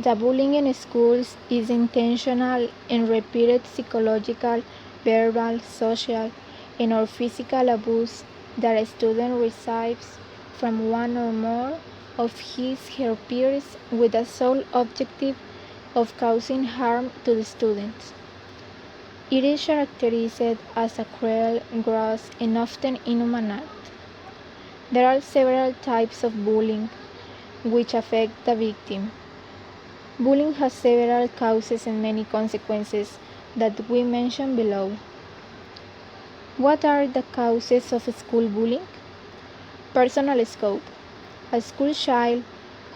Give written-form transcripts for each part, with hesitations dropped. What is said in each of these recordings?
The bullying in schools is intentional and repeated psychological, verbal, social, and/or physical abuse that a student receives from one or more of his/her peers with the sole objective of causing harm to the students. It is characterized as a cruel, gross, and often inhuman act. There are several types of bullying which affect the victim. Bullying has several causes and many consequences that we mention below. What are the causes of school bullying? Personal scope. A school child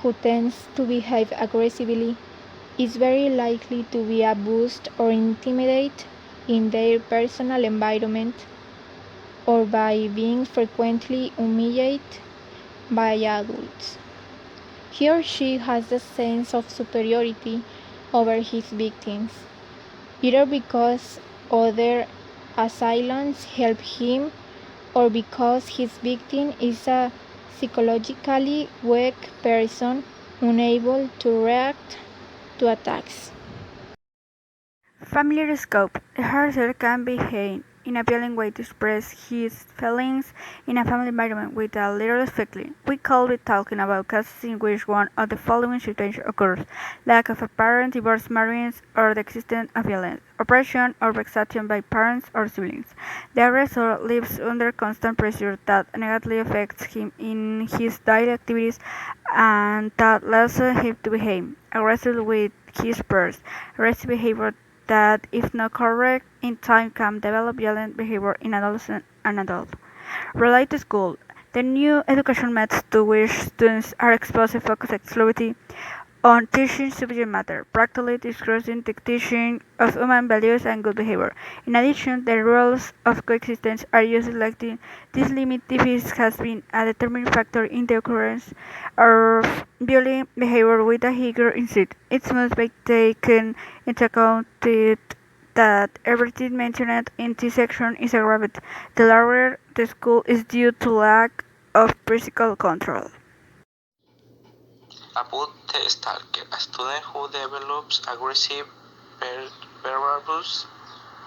who tends to behave aggressively is very likely to be abused or intimidated in their personal environment or by being frequently humiliated by adults. He or she has a sense of superiority over his victims, either because other assailants help him or because his victim is a psychologically weak person unable to react to attacks. Familiar scope. The harasser can behave in a violent way to express his feelings in a family environment with a little effectively. We could be talking about cases in which one of the following situations occurs: lack of a parent, divorce, marriage, or the existence of violence, oppression or vexation by parents or siblings. The aggressor lives under constant pressure that negatively affects him in his daily activities and that leads him to behave aggressively with his peers. Aggressive behavior that, if not correct in time, can develop violent behavior in adolescent and adult. Relate to school. The new education methods to which students are exposed focus exclusively on teaching subject matter, practically discussing the teaching of human values and good behavior. In addition, the rules of coexistence are used selecting. This limit deficit has been a determining factor in the occurrence of bullying behavior with a higher incidence. It must be taken into account that everything mentioned in this section is aggravated. The lower the school is due to lack of physical control. About the stalker, a student who develops aggressive verbal abuse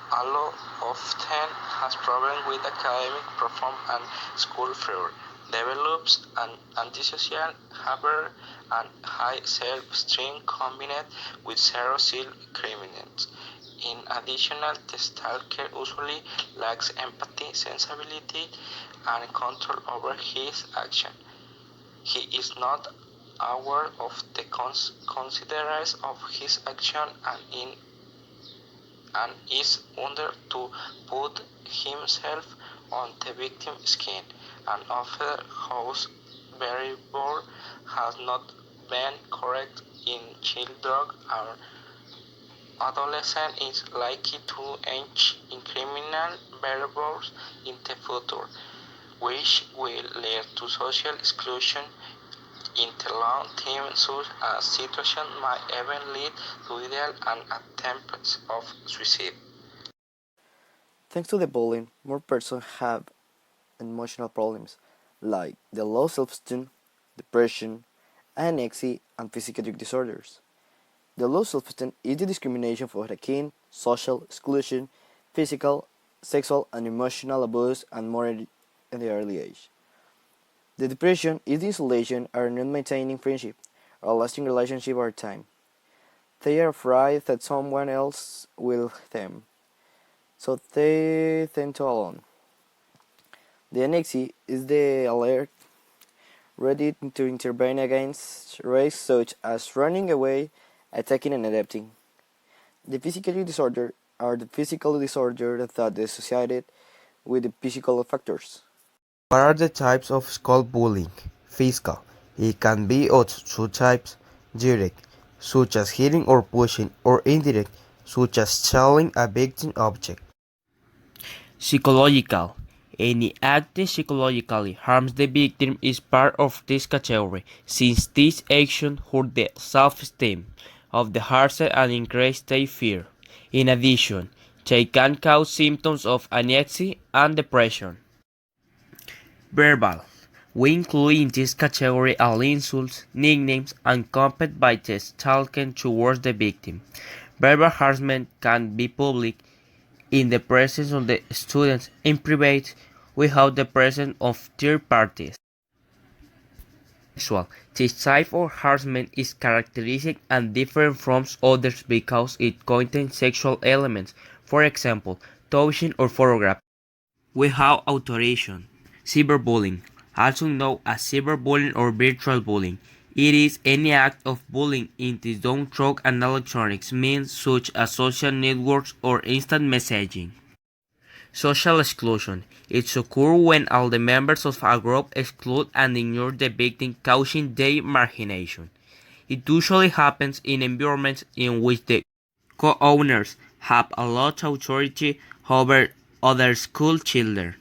often has problems with academic performance and school fear, develops an antisocial behavior and high self-esteem combined with zero self-confidence. In addition, the stalker usually lacks empathy, sensibility, and control over his action. He is not aware of the consequences of his action and is under to put himself on the victim's skin, and often whose behavior has not been correct in children or adolescents is likely to engage in criminal behaviors in the future, which will lead to social exclusion in the long term. Such a situation might even lead to suicidal and attempts of suicide. Thanks to the bullying, more persons have emotional problems like the low self-esteem, depression, anxiety, and psychiatric disorders. The low self-esteem is the discrimination for the kin, social exclusion, physical, sexual, and emotional abuse, and more in the early age. The depression is the isolation or not maintaining friendship or lasting relationship over time. They are afraid that someone else will them, so they tend to alone. The anxiety is the alert, ready to intervene against risks such as running away, attacking, and adapting. The physical disorder are the physical disorder that is associated with the physical factors. What are the types of school bullying? Physical. It can be of two types: direct, such as hitting or pushing, or indirect, such as telling a victim object. Psychological. Any act that psychologically harms the victim is part of this category, since this action hurts the self-esteem of the harasser and increases their fear. In addition, they can cause symptoms of anxiety and depression. Verbal. We include in this category all insults, nicknames, and comment by the stalker towards the victim. Verbal harassment can be public, in the presence of the students, in private, without the presence of third parties. Sexual. This type of harassment is characteristic and different from others because it contains sexual elements, for example, touching or photographs, without authorization. Cyberbullying, also known as cyberbullying or virtual bullying. It is any act of bullying in the done through an electronic means such as social networks or instant messaging. Social exclusion. It occurs when all the members of a group exclude and ignore the victim, causing their margination. It usually happens in environments in which the co-owners have a lot of authority over other school children.